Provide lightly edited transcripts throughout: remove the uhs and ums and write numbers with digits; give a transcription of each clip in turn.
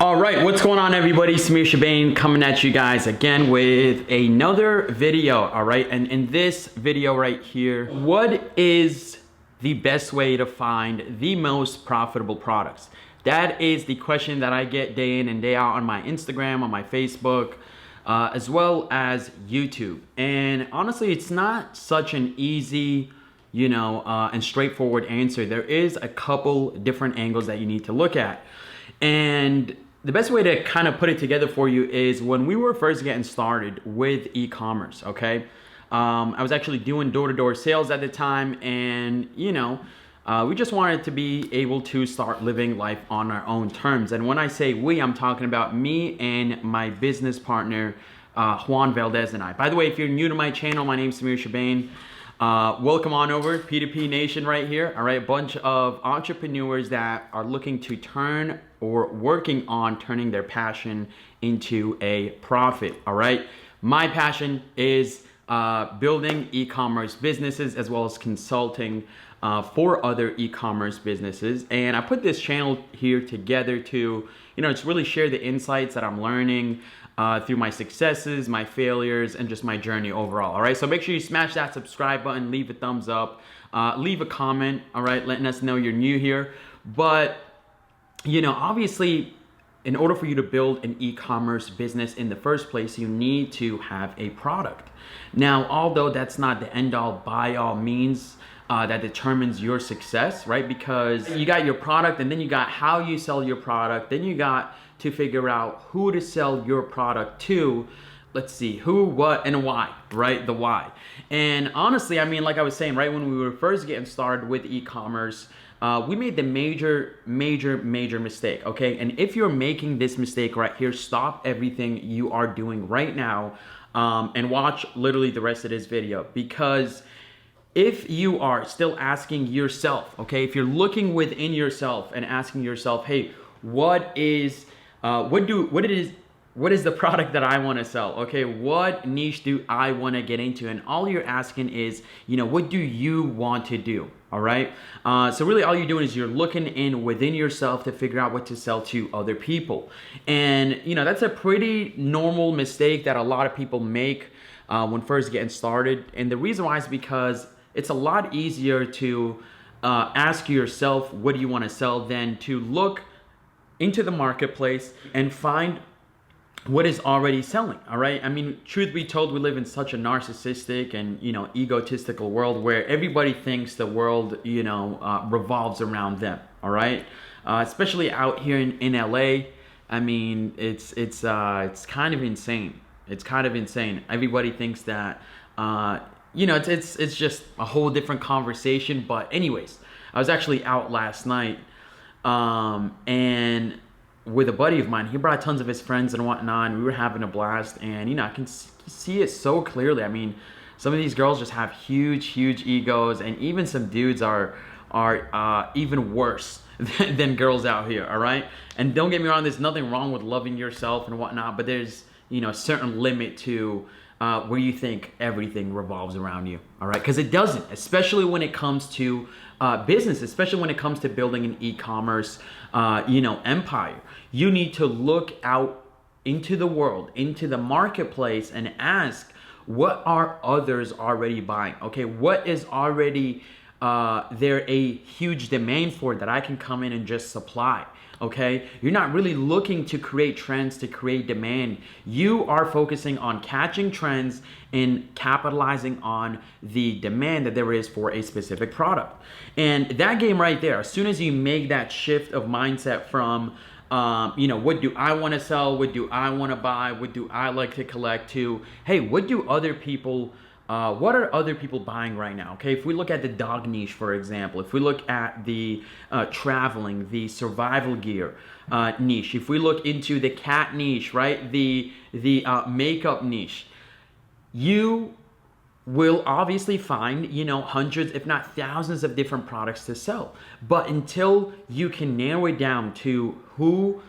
All right, what's going on, everybody? Samir Chibane coming at you guys again with another video. All right, and in this video right here, what is the best way to find the most profitable products? That is the question that I get day in and day out on my Instagram, on my Facebook, as well as YouTube. And honestly, it's not such an easy, and straightforward answer. There is a couple different angles that you need to look at. And the best way to kind of put it together for you is when we were first getting started with e-commerce, okay? I was actually doing door-to-door sales at the time, and we just wanted to be able to start living life on our own terms. And when I say we, I'm talking about me and my business partner, Juan Valdez and I. By the way, if you're new to my channel, my name's Samir Chibane. Welcome on over, P2P Nation right here. All right, a bunch of entrepreneurs that are looking to turn or working on turning their passion into a profit. All right, my passion is building e-commerce businesses as well as consulting for other e-commerce businesses. And I put this channel here together to, just really share the insights that I'm learning through my successes, my failures, and just my journey overall. All right, so make sure you smash that subscribe button, leave a thumbs up, leave a comment, all right, letting us know you're new here. But, obviously, in order for you to build an e-commerce business in the first place, you need to have a product. Now, although that's not the end-all, by-all means that determines your success, right? Because you got your product, and then you got how you sell your product, then you got to figure out who to sell your product to. Let's see, who, what, and why, right? The why. And honestly, like I was saying, right, when we were first getting started with e-commerce, we made the major mistake, okay? And if you're making this mistake right here, stop everything you are doing right now and watch literally the rest of this video. Because if you are still asking yourself, okay, if you're looking within yourself and asking yourself, hey, what is the product that I want to sell? Okay, what niche do I want to get into? And all you're asking is, what do you want to do? All right. So really all you're doing is you're looking in within yourself to figure out what to sell to other people. And, that's a pretty normal mistake that a lot of people make when first getting started. And the reason why is because it's a lot easier to ask yourself, what do you want to sell, than to look into the marketplace and find what is already selling. All right, truth be told, we live in such a narcissistic and egotistical world where everybody thinks the world revolves around them. All right, especially out here in LA. It's kind of insane. It's kind of insane. Everybody thinks that it's just a whole different conversation. But anyways, I was actually out last night and with a buddy of mine. He brought tons of his friends and whatnot, and we were having a blast. And I can see it so clearly. Some of these girls just have huge egos, and even some dudes are even worse than girls out here. All right, and don't get me wrong, there's nothing wrong with loving yourself and whatnot, but there's a certain limit to where you think everything revolves around you. All right, because it doesn't, especially when it comes to business, especially when it comes to building an e-commerce empire. You need to look out into the world, into the marketplace, and ask, what are others already buying? Okay, what is already there a huge demand for that I can come in and just supply? Okay, you're not really looking to create trends to create demand. You are focusing on catching trends and capitalizing on the demand that there is for a specific product. And that game right there, as soon as you make that shift of mindset from what do I want to sell, what do I want to buy, what do I like to collect, to, hey, what are other people buying right now? Okay, if we look at the dog niche, for example, if we look at the traveling, the survival gear niche, if we look into the cat niche, right, the makeup niche, you will obviously find, hundreds, if not thousands of different products to sell. But until you can narrow it down to who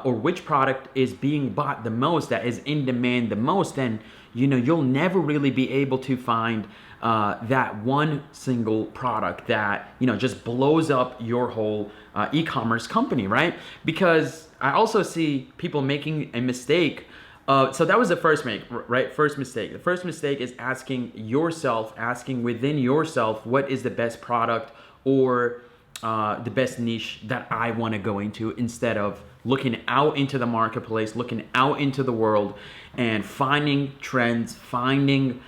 or which product is being bought the most, that is in demand the most, then you'll never really be able to find that one single product that just blows up your whole e-commerce company, right? Because I also see people making a mistake. So that was the first mistake. The first mistake is asking within yourself, what is the best product or the best niche that I want to go into, instead of looking out into the marketplace, looking out into the world and finding trends, finding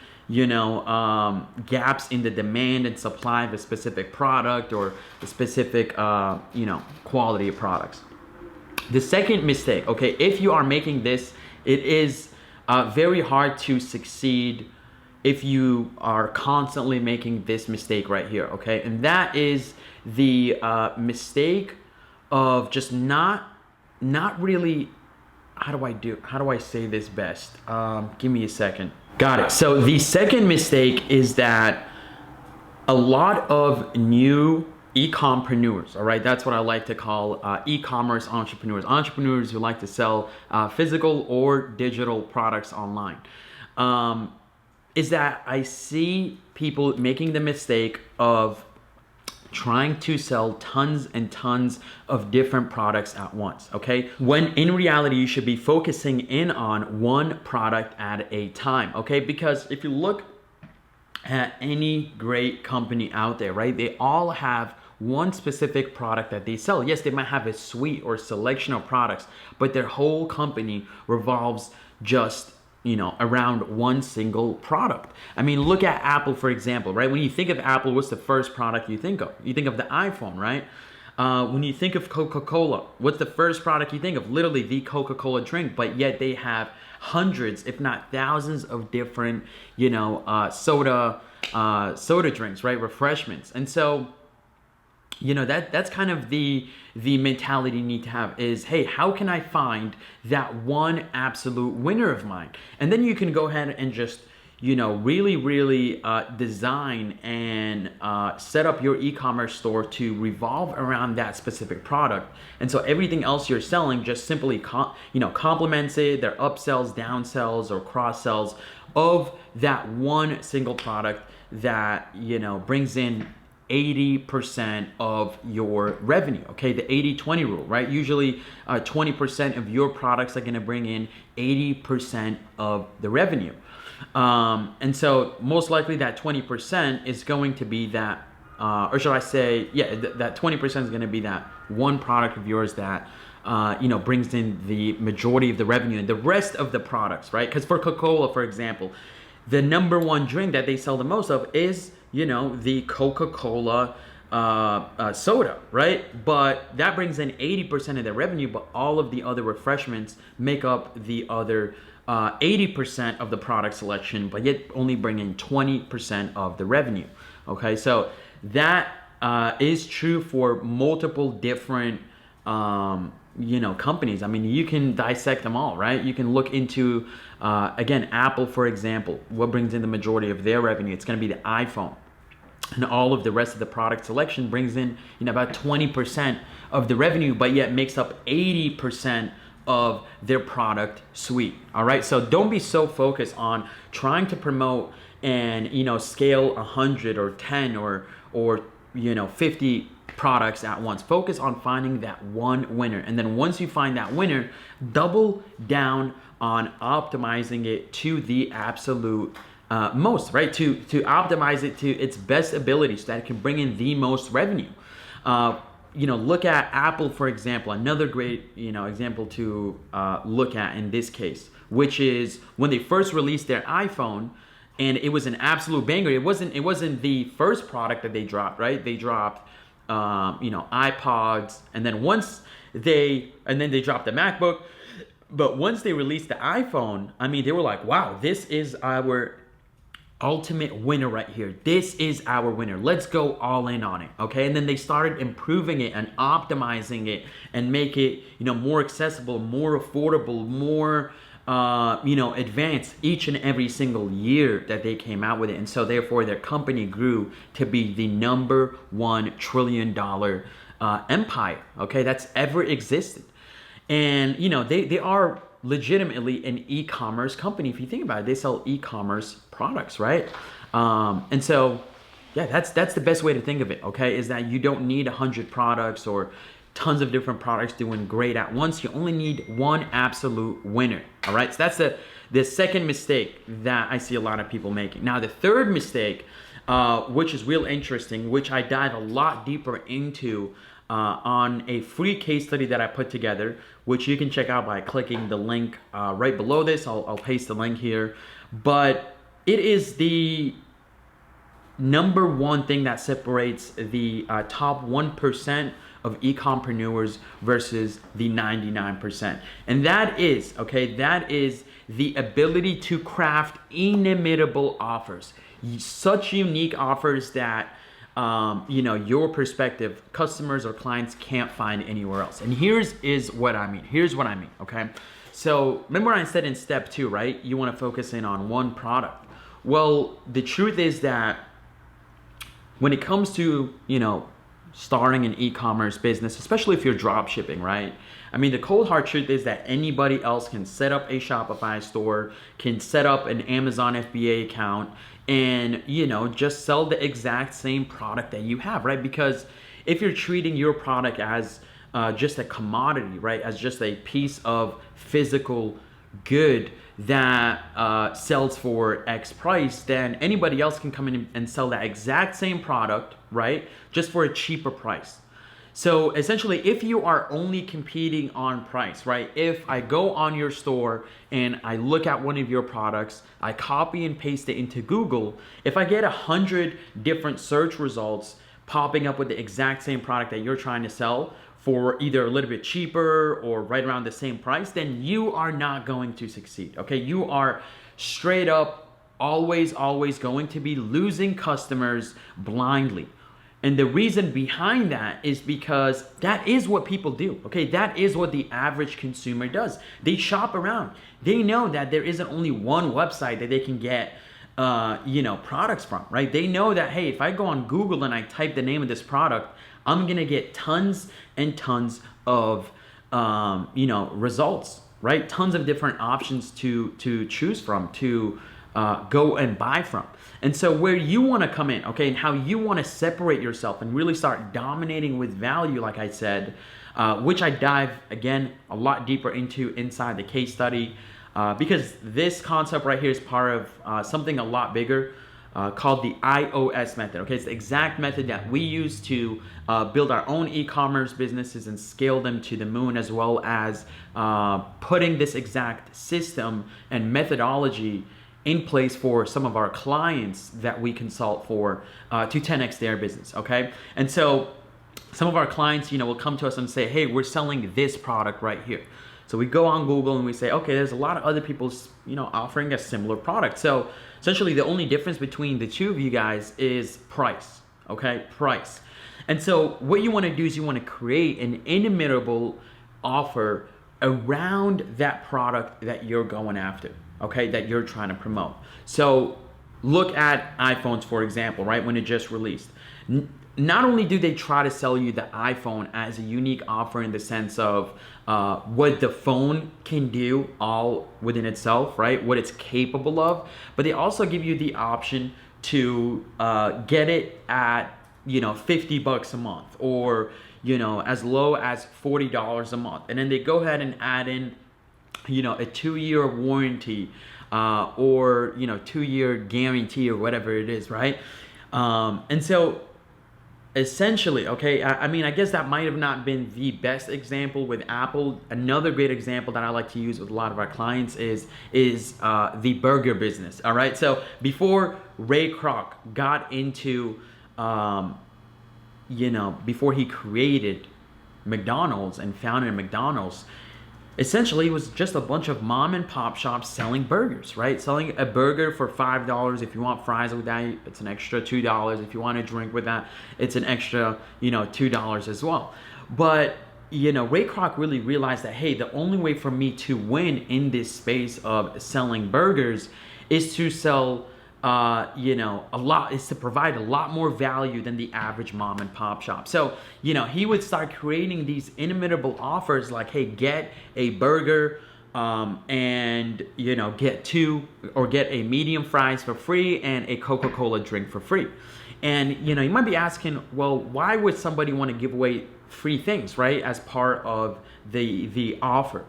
gaps in the demand and supply of a specific product or a specific quality of products. The second mistake, okay, if you are making this, it is very hard to succeed if you are constantly making this mistake right here, okay? And that is the mistake of just not really, how do I say this best? Give me a second. Got it. So the second mistake is that a lot of new e-compreneurs, all right, that's what I like to call e-commerce entrepreneurs who like to sell physical or digital products online, is that I see people making the mistake of trying to sell tons and tons of different products at once, okay? When in reality, you should be focusing in on one product at a time, okay? Because if you look at any great company out there, right, they all have one specific product that they sell. Yes, they might have a suite or selection of products, but their whole company revolves just around one single product. I mean, look at Apple, for example, right? When you think of Apple, what's the first product you think of? You think of the iPhone, right? When you think of Coca-Cola, what's the first product you think of? Literally the Coca-Cola drink, but yet they have hundreds, if not thousands of different, soda drinks, right? Refreshments. And so, that's kind of the mentality you need to have is, hey, how can I find that one absolute winner of mine? And then you can go ahead and just, really design and set up your e-commerce store to revolve around that specific product. And so everything else you're selling just simply, complements it. They're upsells, downsells, or cross sells of that one single product that, brings in 80% of your revenue, okay? The 80-20 rule, right? Usually 20% of your products are gonna bring in 80% of the revenue. And so most likely that 20% is going to be that, or should I say, that 20% is gonna be that one product of yours that brings in the majority of the revenue, and the rest of the products, right? Because for Coca-Cola, for example, the number one drink that they sell the most of is the Coca-Cola soda, right? But that brings in 80% of their revenue, but all of the other refreshments make up the other 80% of the product selection, but yet only bring in 20% of the revenue, okay? So that is true for multiple different companies. I mean, you can dissect them all, right? You can look into, again, Apple, for example. What brings in the majority of their revenue? It's going to be the iPhone. And all of the rest of the product selection brings in, about 20% of the revenue, but yet makes up 80% of their product suite. All right. So don't be so focused on trying to promote and, scale 100 or 10 or 50 products at once. Focus on finding that one winner. And then once you find that winner, double down on optimizing it to the absolute most, right? To optimize it to its best ability so that it can bring in the most revenue. Look at Apple, for example, another great, example to look at in this case, which is when they first released their iPhone, and it was an absolute banger. It wasn't the first product that they dropped, right? They dropped iPods, and then they dropped the MacBook. But once they released the iPhone, I mean, they were like, wow, this is our ultimate winner right here. This is our winner. Let's go all in on it, okay? And then they started improving it and optimizing it and make it, more accessible, more affordable, more, advanced each and every single year that they came out with it. And so therefore their company grew to be the #1 trillion dollar empire, okay, that's ever existed. And they are legitimately an e-commerce company. If you think about it, they sell e-commerce products, right? And so yeah, that's the best way to think of it, okay? Is that you don't need 100 products or tons of different products doing great at once. You only need one absolute winner, all right? So that's the second mistake that I see a lot of people making. Now, the third mistake, which is real interesting, which I dive a lot deeper into on a free case study that I put together, which you can check out by clicking the link right below this. I'll paste the link here. But it is the number one thing that separates the top 1% of e-compreneurs versus the 99%. And that is the ability to craft inimitable offers. Such unique offers that your prospective customers or clients can't find anywhere else. And here's what I mean. Okay. So remember I said in step 2, right? You want to focus in on one product. Well, the truth is that when it comes to, starting an e-commerce business, especially if you're drop shipping, right? I mean, the cold hard truth is that anybody else can set up a Shopify store, can set up an Amazon FBA account, and, just sell the exact same product that you have, right? Because if you're treating your product as just a commodity, right? As just a piece of physical good that sells for X price, then anybody else can come in and sell that exact same product, right? Just for a cheaper price. So essentially, if you are only competing on price, right? If I go on your store and I look at one of your products, I copy and paste it into Google, if I get 100 different search results popping up with the exact same product that you're trying to sell for either a little bit cheaper or right around the same price, then you are not going to succeed, okay? You are straight up always going to be losing customers blindly. And the reason behind that is because that is what people do, okay? That is what the average consumer does. They shop around. They know that there isn't only one website that they can get products from, right? They know that, hey, if I go on Google and I type the name of this product, I'm gonna get tons and tons of results, right? Tons of different options to choose from, to go and buy from. And so where you wanna come in, okay, and how you wanna separate yourself and really start dominating with value, like I said, which I dive, again, a lot deeper into inside the case study, because this concept right here is part of something a lot bigger, called the IOS method. Okay, it's the exact method that we use to build our own e-commerce businesses and scale them to the moon, as well as putting this exact system and methodology in place for some of our clients that we consult for to 10x their business. Okay, and so some of our clients, will come to us and say, hey, we're selling this product right here. So we go on Google and we say, okay, there's a lot of other people, offering a similar product. So essentially the only difference between the two of you guys is price, okay? Price. And so what you want to do is you want to create an inimitable offer around that product that you're going after, okay? That you're trying to promote. So look at iPhones, for example, right? When it just released. Not only do they try to sell you the iPhone as a unique offer in the sense of what the phone can do all within itself, right? What it's capable of, but they also give you the option to get it at, $50 a month or, as low as $40 a month. And then they go ahead and add in, a 2-year warranty or, 2-year guarantee or whatever it is, right? And so essentially, okay, I guess that might have not been the best example with Apple. Another great example that I like to use with a lot of our clients is the burger business, all right? So before Ray Kroc got into, before he created McDonald's and founded McDonald's, essentially it was just a bunch of mom and pop shops selling burgers, right? Selling a burger for $5. If you want fries with that, it's an extra $2. If you want a drink with that, it's an extra, $2 as well. But, Ray Kroc really realized that, hey, the only way for me to win in this space of selling burgers is to sell you know, is to provide a lot more value than the average mom and pop shop. So, you know, he would start creating these inimitable offers like, hey, get a burger, and, you know, get a medium fries for free and a Coca-Cola drink for free. And, you know, you might be asking, well, why would somebody want to give away free things, right, as part of the offer?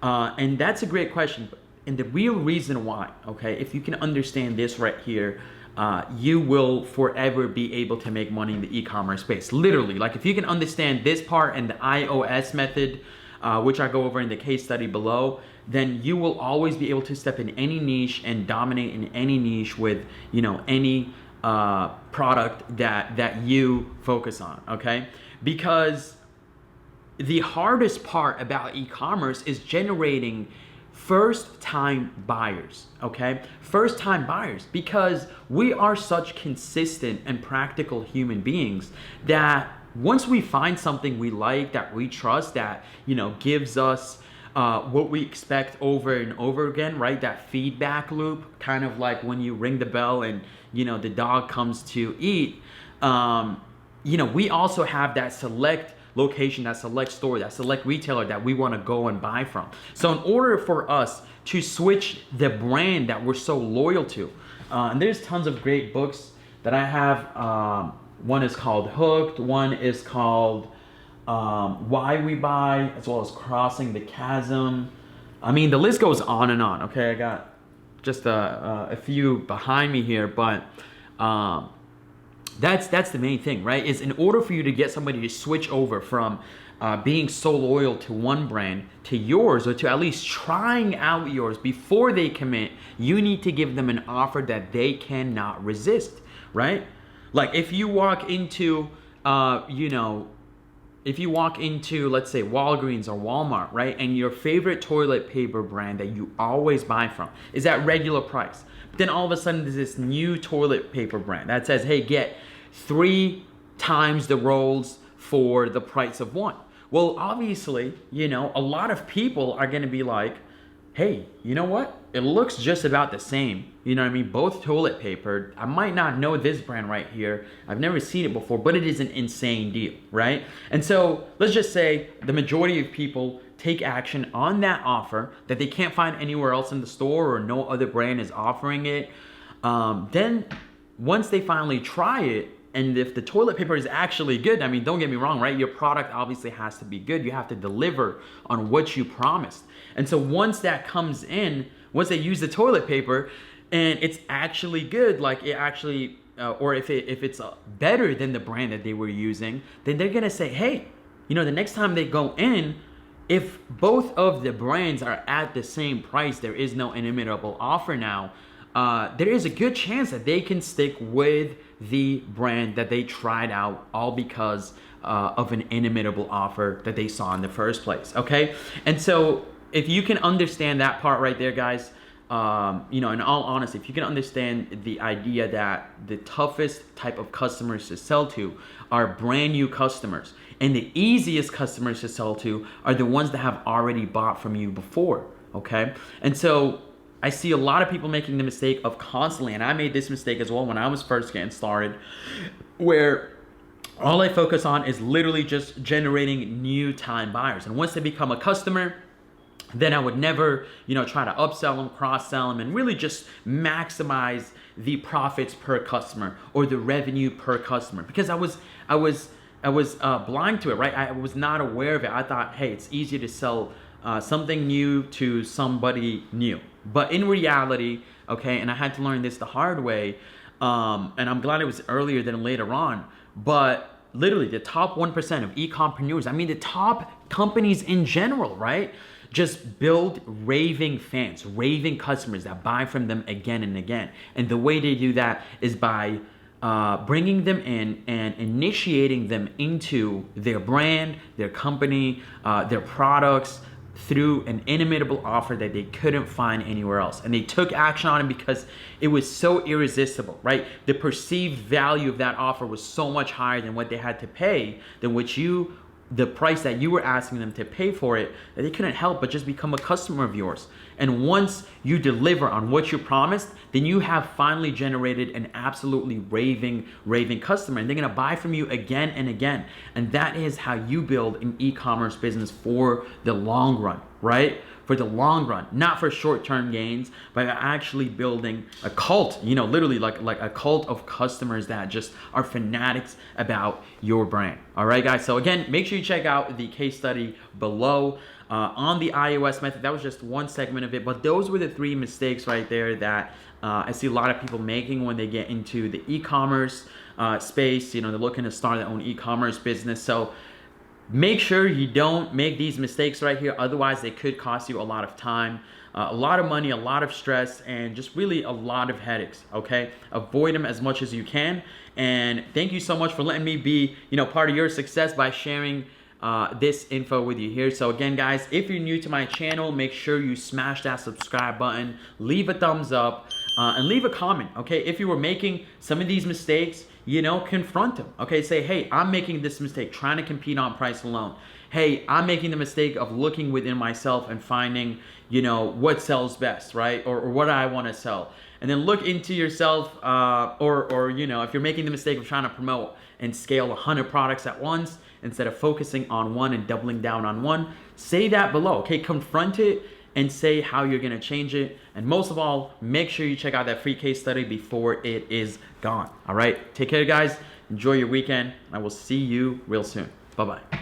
And that's a great question. And the real reason why, okay, if you can understand this right here, you will forever be able to make money in the e-commerce space. Literally, like if you can understand this part and the iOS method, which I go over in the case study below, then you will always be able to step in any niche and dominate in any niche with, you know, any product that you focus on, okay? Because the hardest part about e-commerce is generating first-time buyers, okay? First-time buyers, because we are such consistent and practical human beings that once we find something we like, that we trust, that, you know, gives us what we expect over and over again, right? That feedback loop, kind of like when you ring the bell and, you know, the dog comes to eat. You know, we also have that select location, that select store, that select retailer that we want to go and buy from. So in order for us to switch the brand that we're so loyal to, and there's tons of great books that I have. One is called Hooked, one is called Why We Buy, as well as Crossing the Chasm. I mean, the list goes on and on, okay? I got just a few behind me here, but that's the main thing, right? Is in order for you to get somebody to switch over from being so loyal to one brand to yours, or to at least trying out yours before they commit, you need to give them an offer that they cannot resist, right? Like if you walk into, you know, if you walk into, let's say, Walgreens or Walmart, right, and your favorite toilet paper brand that you always buy from is at regular price, but then all of a sudden there's this new toilet paper brand that says, hey, get 3 times the rolls for the price of 1. Well, obviously, you know, a lot of people are going to be like, hey, you know what? It looks just about the same. You know what I mean? Both toilet paper. I might not know this brand right here. I've never seen it before, but it is an insane deal, right? And so let's just say the majority of people take action on that offer that they can't find anywhere else in the store, or no other brand is offering it. Then once they finally try it, and if the toilet paper is actually good, I mean, don't get me wrong, right? Your product obviously has to be good. You have to deliver on what you promised. And so once that comes in, once they use the toilet paper and it's actually good, like it actually, or if it's better than the brand that they were using, then they're gonna say, hey, you know, the next time they go in, if both of the brands are at the same price, there is no inimitable offer now, there is a good chance that they can stick with the brand that they tried out, all because of an inimitable offer that they saw in the first place, okay? And so if you can understand that part right there, guys, you know, in all honesty, if you can understand the idea that the toughest type of customers to sell to are brand new customers, and the easiest customers to sell to are the ones that have already bought from you before, okay? And so I see a lot of people making the mistake of constantly, and I made this mistake as well when I was first getting started, where all I focus on is literally just generating new time buyers. And once they become a customer, then I would never, you know, try to upsell them, cross-sell them, and really just maximize the profits per customer or the revenue per customer, because I was blind to it, right? I was not aware of it. I thought, hey, it's easier to sell something new to somebody new. But in reality, okay, and I had to learn this the hard way, and I'm glad it was earlier than later on, but literally the top 1% of e-compreneurs, I mean the top companies in general, right, just build raving fans, raving customers that buy from them again and again. And the way they do that is by bringing them in and initiating them into their brand, their company, their products, through an inimitable offer that they couldn't find anywhere else. And they took action on it because it was so irresistible, right? The perceived value of that offer was so much higher than what they had to pay, than what you the price that you were asking them to pay for it, that they couldn't help but just become a customer of yours. And once you deliver on what you promised, then you have finally generated an absolutely raving customer, and they're gonna buy from you again and again. And that is how you build an e-commerce business for the long run, right? For the long run, not for short-term gains, but actually building a cult, you know, literally like a cult of customers that just are fanatics about your brand. All right, guys. So again, make sure you check out the case study below on the iOS method. That was just one segment of it, but those were the 3 mistakes right there that I see a lot of people making when they get into the e-commerce space. You know, they're looking to start their own e-commerce business. So make sure you don't make these mistakes right here. Otherwise, they could cost you a lot of time, a lot of money, a lot of stress, and just really a lot of headaches, okay? Avoid them as much as you can. And thank you so much for letting me be, you know, part of your success by sharing this info with you here. So again, guys, if you're new to my channel, make sure you smash that subscribe button, leave a thumbs up, and leave a comment, okay? If you were making some of these mistakes, you know, confront them, okay? Say, hey, I'm making this mistake, trying to compete on price alone. Hey, I'm making the mistake of looking within myself and finding, you know, what sells best, right? Or what I want to sell. And then look into yourself, or, you know, if you're making the mistake of trying to promote and scale 100 products at once, instead of focusing on one and doubling down on one, say that below, okay? Confront it and say how you're gonna change it. And most of all, make sure you check out that free case study before it is gone. All right, take care, guys. Enjoy your weekend. I will see you real soon. Bye-bye.